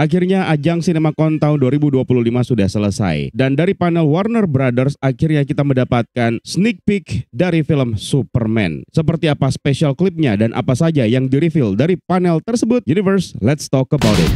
Akhirnya ajang CinemaCon tahun 2025 sudah selesai. Dan dari panel Warner Brothers akhirnya kita mendapatkan sneak peek dari film Superman. Seperti apa special clipnya dan apa saja yang di-reveal dari panel tersebut? Universe, let's talk about it.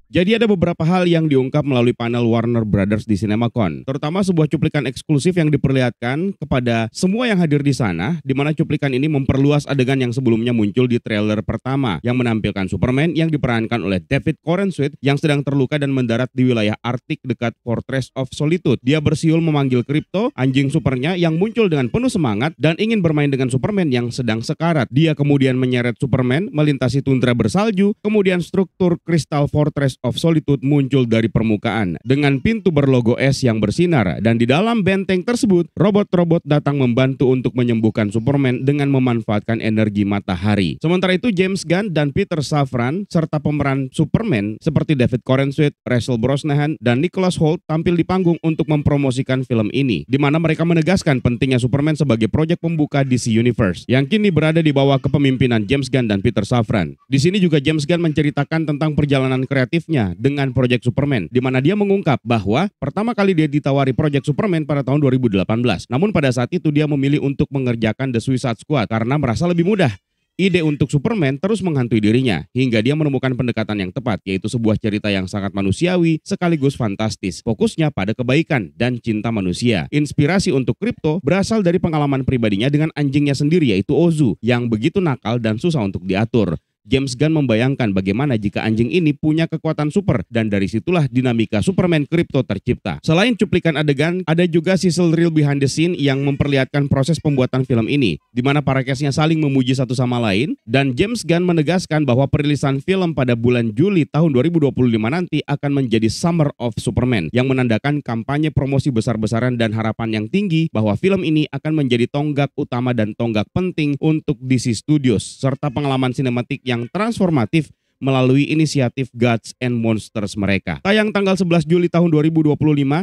Jadi ada beberapa hal yang diungkap melalui panel Warner Brothers di CinemaCon, terutama sebuah cuplikan eksklusif yang diperlihatkan kepada semua yang hadir di sana, di mana cuplikan ini memperluas adegan yang sebelumnya muncul di trailer pertama, yang menampilkan Superman yang diperankan oleh David Corenswet yang sedang terluka dan mendarat di wilayah Arktik dekat Fortress of Solitude. Dia bersiul memanggil Krypto, anjing supernya yang muncul dengan penuh semangat dan ingin bermain dengan Superman yang sedang sekarat. Dia kemudian menyeret Superman melintasi tundra bersalju, kemudian struktur kristal Fortress of Solitude muncul dari permukaan dengan pintu berlogo S yang bersinar, dan di dalam benteng tersebut robot-robot datang membantu untuk menyembuhkan Superman dengan memanfaatkan energi matahari. Sementara itu James Gunn dan Peter Safran serta pemeran Superman seperti David Corenswet, Russell Brosnahan, dan Nicholas Hoult tampil di panggung untuk mempromosikan film ini, di mana mereka menegaskan pentingnya Superman sebagai proyek pembuka DC Universe yang kini berada di bawah kepemimpinan James Gunn dan Peter Safran. Di sini juga James Gunn menceritakan tentang perjalanan kreatifnya dengan proyek Superman, di mana dia mengungkap bahwa pertama kali dia ditawari proyek Superman pada tahun 2018. Namun pada saat itu dia memilih untuk mengerjakan The Suicide Squad karena merasa lebih mudah. Ide untuk Superman terus menghantui dirinya hingga dia menemukan pendekatan yang tepat, yaitu sebuah cerita yang sangat manusiawi sekaligus fantastis, fokusnya pada kebaikan dan cinta manusia. Inspirasi untuk Krypto berasal dari pengalaman pribadinya dengan anjingnya sendiri, yaitu Ozu, yang begitu nakal dan susah untuk diatur. James Gunn membayangkan bagaimana jika anjing ini punya kekuatan super, dan dari situlah dinamika Superman Krypto tercipta. Selain cuplikan adegan, ada juga sizzle reel behind the scene yang memperlihatkan proses pembuatan film ini, di mana para cast-nya saling memuji satu sama lain, dan James Gunn menegaskan bahwa perilisan film pada bulan Juli tahun 2025 nanti akan menjadi Summer of Superman, yang menandakan kampanye promosi besar-besaran dan harapan yang tinggi bahwa film ini akan menjadi tonggak utama dan tonggak penting untuk DC Studios, serta pengalaman sinematik yang transformatif melalui inisiatif Gods and Monsters mereka. Tayang tanggal 11 Juli tahun 2025,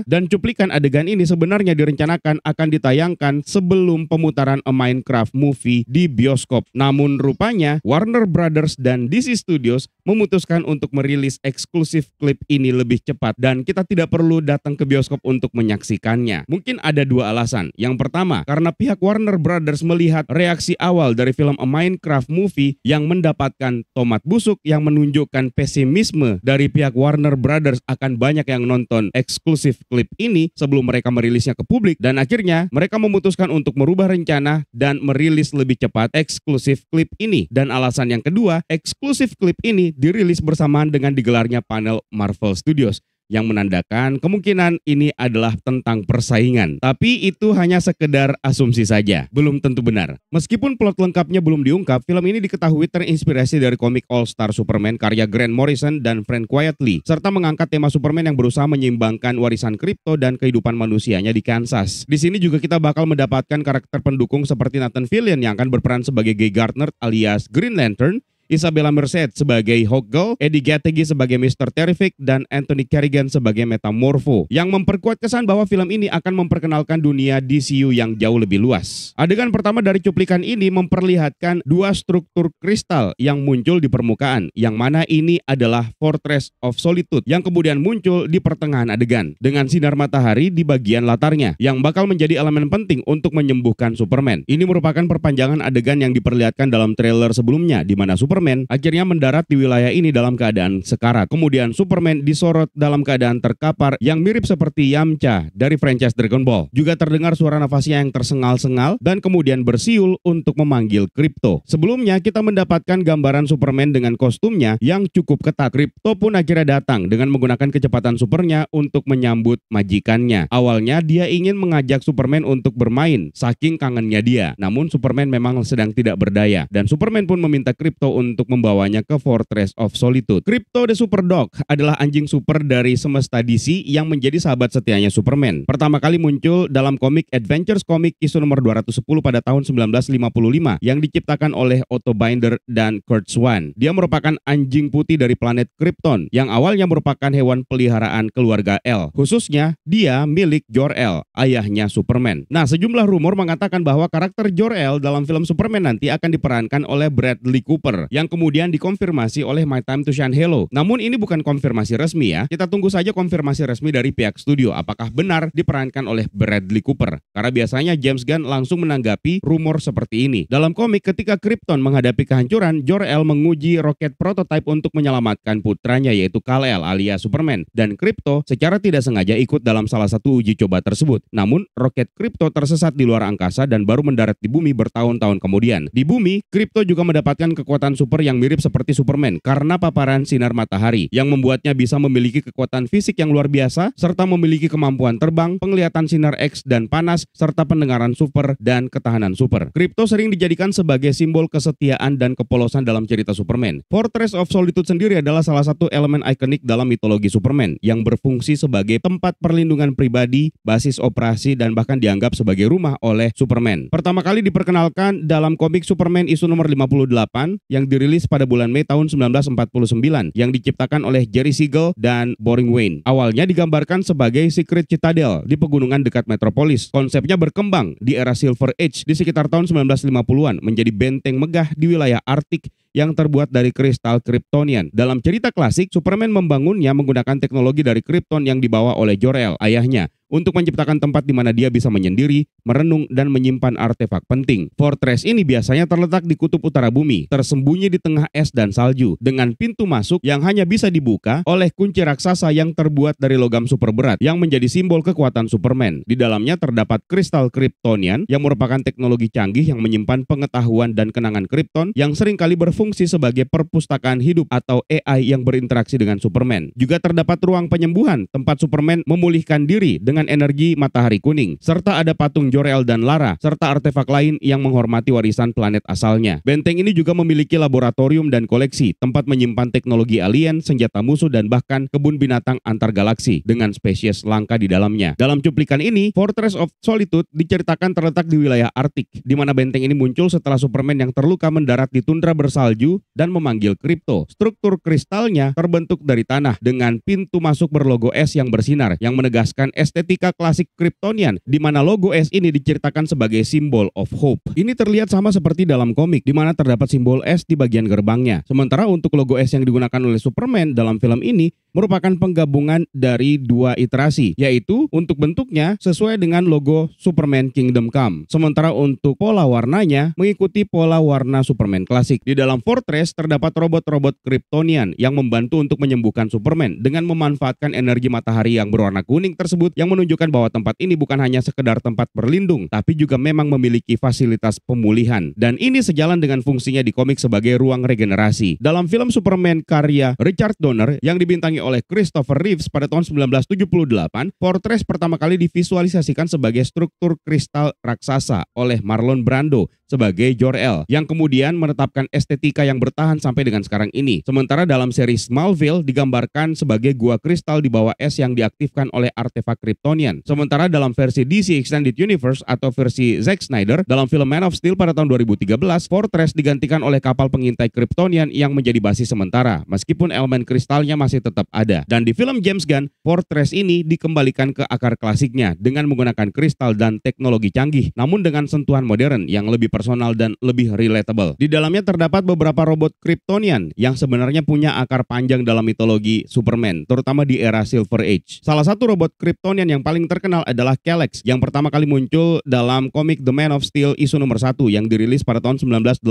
dan cuplikan adegan ini sebenarnya direncanakan akan ditayangkan sebelum pemutaran A Minecraft Movie di bioskop. Namun rupanya Warner Brothers dan DC Studios memutuskan untuk merilis eksklusif klip ini lebih cepat, dan kita tidak perlu datang ke bioskop untuk menyaksikannya. Mungkin ada dua alasan. Yang pertama, karena pihak Warner Brothers melihat reaksi awal dari film A Minecraft Movie yang mendapatkan tomat busuk, yang menunjukkan pesimisme dari pihak Warner Brothers akan banyak yang nonton eksklusif klip ini sebelum mereka merilisnya ke publik, dan akhirnya mereka memutuskan untuk merubah rencana dan merilis lebih cepat eksklusif klip ini. Dan alasan yang kedua, eksklusif klip ini dirilis bersamaan dengan digelarnya panel Marvel Studios, yang menandakan kemungkinan ini adalah tentang persaingan. Tapi itu hanya sekedar asumsi saja, belum tentu benar. Meskipun plot lengkapnya belum diungkap, film ini diketahui terinspirasi dari komik All Star Superman karya Grant Morrison dan Frank Quitely, serta mengangkat tema Superman yang berusaha menyeimbangkan warisan kripto dan kehidupan manusianya di Kansas. Di sini juga kita bakal mendapatkan karakter pendukung seperti Nathan Fillion yang akan berperan sebagai Guy Gardner alias Green Lantern, Isabella Merced sebagai Hawkgirl, Eddie Gattegi sebagai Mr. Terrific, dan Anthony Carrigan sebagai Metamorpho, yang memperkuat kesan bahwa film ini akan memperkenalkan dunia DCU yang jauh lebih luas. Adegan pertama dari cuplikan ini memperlihatkan dua struktur kristal yang muncul di permukaan, yang mana ini adalah Fortress of Solitude, yang kemudian muncul di pertengahan adegan dengan sinar matahari di bagian latarnya, yang bakal menjadi elemen penting untuk menyembuhkan Superman. Ini merupakan perpanjangan adegan yang diperlihatkan dalam trailer sebelumnya, di mana Superman akhirnya mendarat di wilayah ini dalam keadaan sekarat. Kemudian Superman disorot dalam keadaan terkapar yang mirip seperti Yamcha dari franchise Dragon Ball. Juga terdengar suara nafasnya yang tersengal-sengal dan kemudian bersiul untuk memanggil Krypto. Sebelumnya kita mendapatkan gambaran Superman dengan kostumnya yang cukup ketat. Krypto pun akhirnya datang dengan menggunakan kecepatan supernya untuk menyambut majikannya. Awalnya dia ingin mengajak Superman untuk bermain saking kangennya dia. Namun Superman memang sedang tidak berdaya, dan Superman pun meminta Krypto untuk membawanya ke Fortress of Solitude. Crypto the Superdog adalah anjing super dari semesta DC yang menjadi sahabat setianya Superman. Pertama kali muncul dalam komik Adventures Comic issue nomor 210 pada tahun 1955 yang diciptakan oleh Otto Binder dan Kurt Swan. Dia merupakan anjing putih dari planet Krypton yang awalnya merupakan hewan peliharaan keluarga El. Khususnya, dia milik Jor-El, ayahnya Superman. Nah, sejumlah rumor mengatakan bahwa karakter Jor-El dalam film Superman nanti akan diperankan oleh Bradley Cooper yang kemudian dikonfirmasi oleh My Time to Shine Hello. Namun ini bukan konfirmasi resmi ya. Kita tunggu saja konfirmasi resmi dari pihak studio apakah benar diperankan oleh Bradley Cooper. Karena biasanya James Gunn langsung menanggapi rumor seperti ini. Dalam komik, ketika Krypton menghadapi kehancuran, Jor-El menguji roket prototipe untuk menyelamatkan putranya yaitu Kal-El alias Superman. Dan Krypto secara tidak sengaja ikut dalam salah satu uji coba tersebut. Namun roket Krypto tersesat di luar angkasa dan baru mendarat di bumi bertahun-tahun kemudian. Di bumi, Krypto juga mendapatkan kekuatan super yang mirip seperti Superman karena paparan sinar matahari yang membuatnya bisa memiliki kekuatan fisik yang luar biasa serta memiliki kemampuan terbang, penglihatan sinar X dan panas serta pendengaran super dan ketahanan super. Krypto sering dijadikan sebagai simbol kesetiaan dan kepolosan dalam cerita Superman. Fortress of Solitude sendiri adalah salah satu elemen ikonik dalam mitologi Superman yang berfungsi sebagai tempat perlindungan pribadi, basis operasi dan bahkan dianggap sebagai rumah oleh Superman. Pertama kali diperkenalkan dalam komik Superman issue nomor 58 yang dirilis pada bulan Mei tahun 1949 yang diciptakan oleh Jerry Siegel dan Boring Wayne. Awalnya digambarkan sebagai Secret Citadel di pegunungan dekat Metropolis. Konsepnya berkembang di era Silver Age di sekitar tahun 1950-an menjadi benteng megah di wilayah Arktik yang terbuat dari kristal Kryptonian. Dalam cerita klasik, Superman membangunnya menggunakan teknologi dari Krypton yang dibawa oleh Jor-El, ayahnya, untuk menciptakan tempat di mana dia bisa menyendiri, merenung, dan menyimpan artefak penting. Fortress ini biasanya terletak di kutub utara bumi, tersembunyi di tengah es dan salju, dengan pintu masuk yang hanya bisa dibuka oleh kunci raksasa yang terbuat dari logam super berat, yang menjadi simbol kekuatan Superman. Di dalamnya terdapat kristal Kryptonian, yang merupakan teknologi canggih yang menyimpan pengetahuan dan kenangan Krypton, yang seringkali berfungsi sebagai perpustakaan hidup atau AI yang berinteraksi dengan Superman. Juga terdapat ruang penyembuhan, tempat Superman memulihkan diri dengan energi matahari kuning, serta ada patung Jor-El dan Lara, serta artefak lain yang menghormati warisan planet asalnya. Benteng ini juga memiliki laboratorium dan koleksi, tempat menyimpan teknologi alien, senjata musuh, dan bahkan kebun binatang antar galaksi dengan spesies langka di dalamnya. Dalam cuplikan ini, Fortress of Solitude diceritakan terletak di wilayah Arktik, di mana benteng ini muncul setelah Superman yang terluka mendarat di tundra bersalju dan memanggil Krypto. Struktur kristalnya terbentuk dari tanah dengan pintu masuk berlogo es yang bersinar, yang menegaskan estetika klasik Kryptonian, di mana logo es ini diceritakan sebagai simbol of hope. Ini terlihat sama seperti dalam komik, di mana terdapat simbol es di bagian gerbangnya. Sementara untuk logo es yang digunakan oleh Superman dalam film ini merupakan penggabungan dari dua iterasi, yaitu untuk bentuknya sesuai dengan logo Superman Kingdom Come. Sementara untuk pola warnanya mengikuti pola warna Superman klasik. Di dalam Fortress terdapat robot-robot Kryptonian yang membantu untuk menyembuhkan Superman dengan memanfaatkan energi matahari yang berwarna kuning tersebut, yang menunjukkan bahwa tempat ini bukan hanya sekedar tempat berlindung, tapi juga memang memiliki fasilitas pemulihan. Dan ini sejalan dengan fungsinya di komik sebagai ruang regenerasi. Dalam film Superman karya Richard Donner yang dibintangi oleh Christopher Reeves pada tahun 1978, Fortress pertama kali divisualisasikan sebagai struktur kristal raksasa oleh Marlon Brando sebagai Jor-El, yang kemudian menetapkan estetika yang bertahan sampai dengan sekarang ini. Sementara dalam seri Smallville digambarkan sebagai gua kristal di bawah es yang diaktifkan oleh artefak Kryptonian. Sementara dalam versi DC Extended Universe atau versi Zack Snyder, dalam film Man of Steel pada tahun 2013, Fortress digantikan oleh kapal pengintai Kryptonian yang menjadi basis sementara, meskipun elemen kristalnya masih tetap ada. Dan di film James Gunn, Fortress ini dikembalikan ke akar klasiknya dengan menggunakan kristal dan teknologi canggih, namun dengan sentuhan modern yang lebih personal dan lebih relatable. Di dalamnya terdapat beberapa robot Kryptonian yang sebenarnya punya akar panjang dalam mitologi Superman, terutama di era Silver Age. Salah satu robot Kryptonian yang paling terkenal adalah Kelex, yang pertama kali muncul dalam komik The Man of Steel issue nomor 1 yang dirilis pada tahun 1986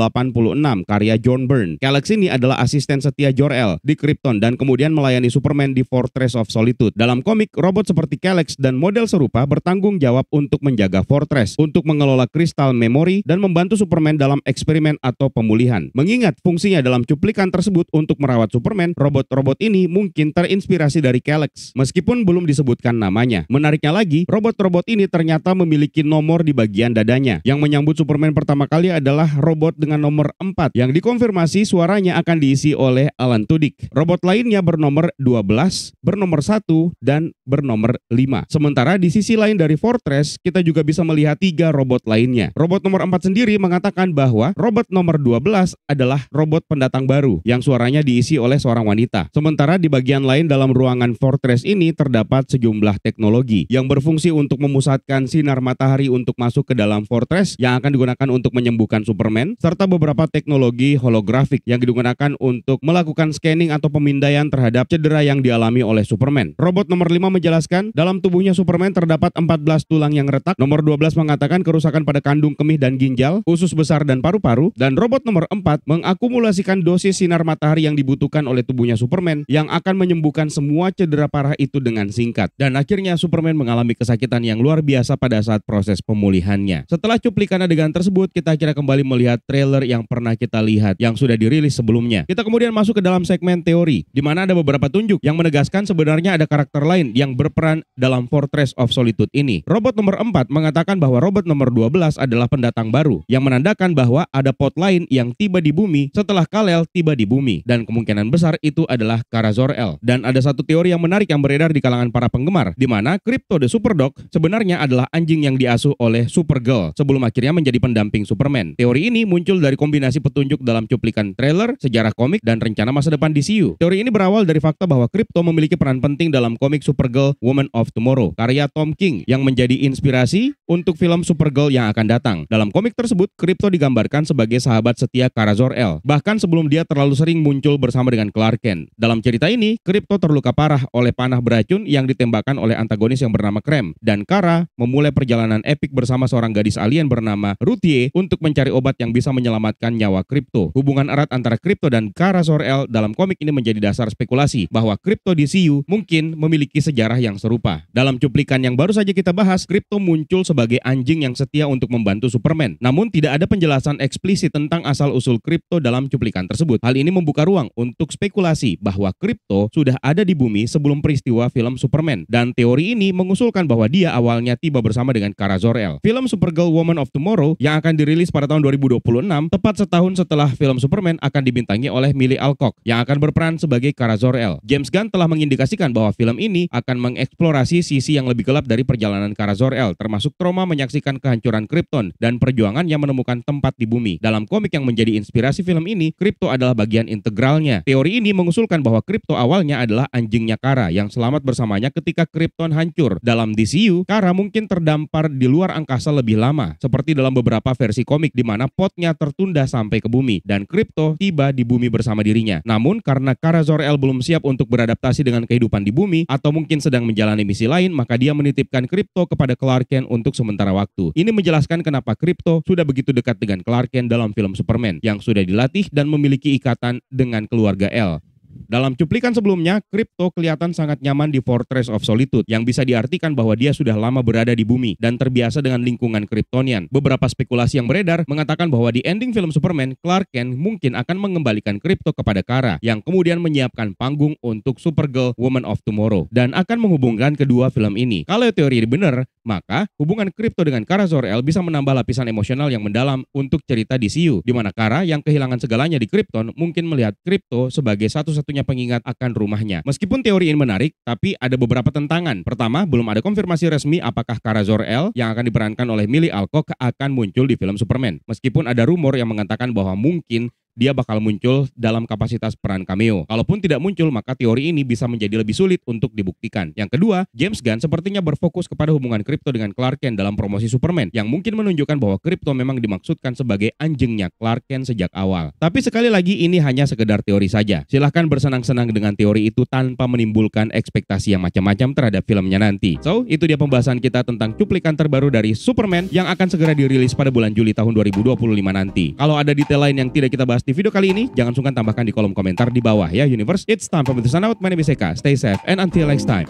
karya John Byrne. Kelex ini adalah asisten setia Jor-El di Krypton dan kemudian melayani Superman di Fortress of Solitude. Dalam komik, robot seperti Kelex dan model serupa bertanggung jawab untuk menjaga Fortress, untuk mengelola kristal memori dan membantu Superman dalam eksperimen atau pemulihan. Mengingat fungsinya dalam cuplikan tersebut untuk merawat Superman, robot-robot ini mungkin terinspirasi dari Kelex, meskipun belum disebutkan namanya. Menariknya lagi, robot-robot ini ternyata memiliki nomor di bagian dadanya. Yang menyambut Superman pertama kali adalah robot dengan nomor 4, yang dikonfirmasi suaranya akan diisi oleh Alan Tudyk. Robot lainnya bernomor 12, bernomor 1, dan bernomor 5. Sementara di sisi lain dari Fortress, kita juga bisa melihat 3 robot lainnya. Robot nomor 4 sendiri mengatakan bahwa robot nomor 12 adalah robot pendatang baru yang suaranya diisi oleh seorang wanita. Sementara di bagian lain dalam ruangan Fortress ini terdapat sejumlah teknologi yang berfungsi untuk memusatkan sinar matahari untuk masuk ke dalam Fortress yang akan digunakan untuk menyembuhkan Superman, serta beberapa teknologi holografik yang digunakan untuk melakukan scanning atau pemindaian terhadap cedera yang dialami oleh Superman. Robot nomor 5 menjelaskan dalam tubuhnya Superman terdapat 14 tulang yang retak. Nomor 12 mengatakan kerusakan pada kandung kemih dan ginjal, usus besar dan paru-paru. Dan robot nomor 4 mengakumulasikan dosis sinar matahari yang dibutuhkan oleh tubuhnya Superman yang akan menyembuhkan semua cedera parah itu dengan singkat. Dan akhirnya Superman mengalami kesakitan yang luar biasa pada saat proses pemulihannya. Setelah cuplikan adegan tersebut, kita akhirnya kembali melihat trailer yang pernah kita lihat yang sudah dirilis sebelumnya. Kita kemudian masuk ke dalam segmen teori, di mana ada beberapa tunjuk yang menegaskan sebenarnya ada karakter lain yang berperan dalam Fortress of Solitude ini. Robot nomor 4 mengatakan bahwa robot nomor 12 adalah pendatang baru, yang menandakan bahwa ada pot lain yang tiba di bumi setelah Kal-El tiba di bumi, dan kemungkinan besar itu adalah Kara Zor-El. Dan ada satu teori yang menarik yang beredar di kalangan para penggemar, di mana Krypto the Superdog sebenarnya adalah anjing yang diasuh oleh Supergirl sebelum akhirnya menjadi pendamping Superman. Teori ini muncul dari kombinasi petunjuk dalam cuplikan trailer, sejarah komik, dan rencana masa depan DCU. Teori ini berawal dari fakta bahwa Krypto memiliki peran penting dalam komik Supergirl Woman of Tomorrow, karya Tom King, yang menjadi inspirasi untuk film Supergirl yang akan datang. Dalam komik tersebut, Krypto digambarkan sebagai sahabat setia Kara Zor-El, bahkan sebelum dia terlalu sering muncul bersama dengan Clark Kent. Dalam cerita ini, Krypto terluka parah oleh panah beracun yang ditembakkan oleh antagonis yang bernama Krem, dan Kara memulai perjalanan epik bersama seorang gadis alien bernama Ruthie untuk mencari obat yang bisa menyelamatkan nyawa Krypto. Hubungan erat antara Krypto dan Kara Zor-El dalam komik ini menjadi dasar spekulasi bahwa Krypto DCU mungkin memiliki sejarah yang serupa. Dalam cuplikan yang baru saja kita bahas, Krypto muncul sebagai anjing yang setia untuk membantu Superman. Namun tidak ada penjelasan eksplisit tentang asal-usul Krypto dalam cuplikan tersebut. Hal ini membuka ruang untuk spekulasi bahwa Krypto sudah ada di bumi sebelum peristiwa film Superman. Dan teori ini mengusulkan bahwa dia awalnya tiba bersama dengan Kara Zor-El. Film Supergirl Woman of Tomorrow yang akan dirilis pada tahun 2026, tepat setahun setelah film Superman, akan dibintangi oleh Millie Alcock yang akan berperan sebagai Kara Zor-El. James Gunn telah mengindikasikan bahwa film ini akan mengeksplorasi sisi yang lebih gelap dari perjalanan Kara Zor-El, termasuk trauma menyaksikan kehancuran Krypton dan perjuangan yang menemukan tempat di bumi. Dalam komik yang menjadi inspirasi film ini, Krypto adalah bagian integralnya. Teori ini mengusulkan bahwa Krypto awalnya adalah anjingnya Kara yang selamat bersamanya ketika Krypton hancur. Dalam DCU, Kara mungkin terdampar di luar angkasa lebih lama, seperti dalam beberapa versi komik di mana potnya tertunda sampai ke bumi dan Krypto tiba di bumi bersama dirinya. Namun karena Kara Zor-El belum siap untuk beradaptasi dengan kehidupan di bumi atau mungkin sedang menjalani misi lain, maka dia menitipkan Krypto kepada Clark Kent untuk sementara waktu. Ini menjelaskan kenapa Krypto sudah begitu dekat dengan Clark Kent dalam film Superman, yang sudah dilatih dan memiliki ikatan dengan keluarga El. Dalam cuplikan sebelumnya, Krypto kelihatan sangat nyaman di Fortress of Solitude, yang bisa diartikan bahwa dia sudah lama berada di bumi dan terbiasa dengan lingkungan Kryptonian. Beberapa spekulasi yang beredar mengatakan bahwa di ending film Superman, Clark Kent mungkin akan mengembalikan Krypto kepada Kara, yang kemudian menyiapkan panggung untuk Supergirl Woman of Tomorrow dan akan menghubungkan kedua film ini. Kalau teori ini benar, maka hubungan Krypto dengan Kara Zor-El bisa menambah lapisan emosional yang mendalam untuk cerita DCU, di mana Kara yang kehilangan segalanya di Krypton mungkin melihat Krypto sebagai satu-satunya pengingat akan rumahnya. Meskipun teori ini menarik, tapi ada beberapa tentangan. Pertama, belum ada konfirmasi resmi apakah Kara Zor-El yang akan diperankan oleh Millie Alcock akan muncul di film Superman. Meskipun ada rumor yang mengatakan bahwa mungkin dia bakal muncul dalam kapasitas peran cameo. Kalaupun tidak muncul, maka teori ini bisa menjadi lebih sulit untuk dibuktikan. Yang kedua, James Gunn sepertinya berfokus kepada hubungan Krypto dengan Clark Kent dalam promosi Superman, yang mungkin menunjukkan bahwa Krypto memang dimaksudkan sebagai anjingnya Clark Kent sejak awal. Tapi sekali lagi, ini hanya sekedar teori saja. Silahkan bersenang-senang dengan teori itu tanpa menimbulkan ekspektasi yang macam-macam terhadap filmnya nanti. So, itu dia pembahasan kita tentang cuplikan terbaru dari Superman yang akan segera dirilis pada bulan Juli tahun 2025 nanti. Kalau ada detail lain yang tidak kita bahas di video kali ini, jangan sungkan tambahkan di kolom komentar di bawah ya Universe. It's time for me to sign out. My name is Eka. Stay safe and until next time.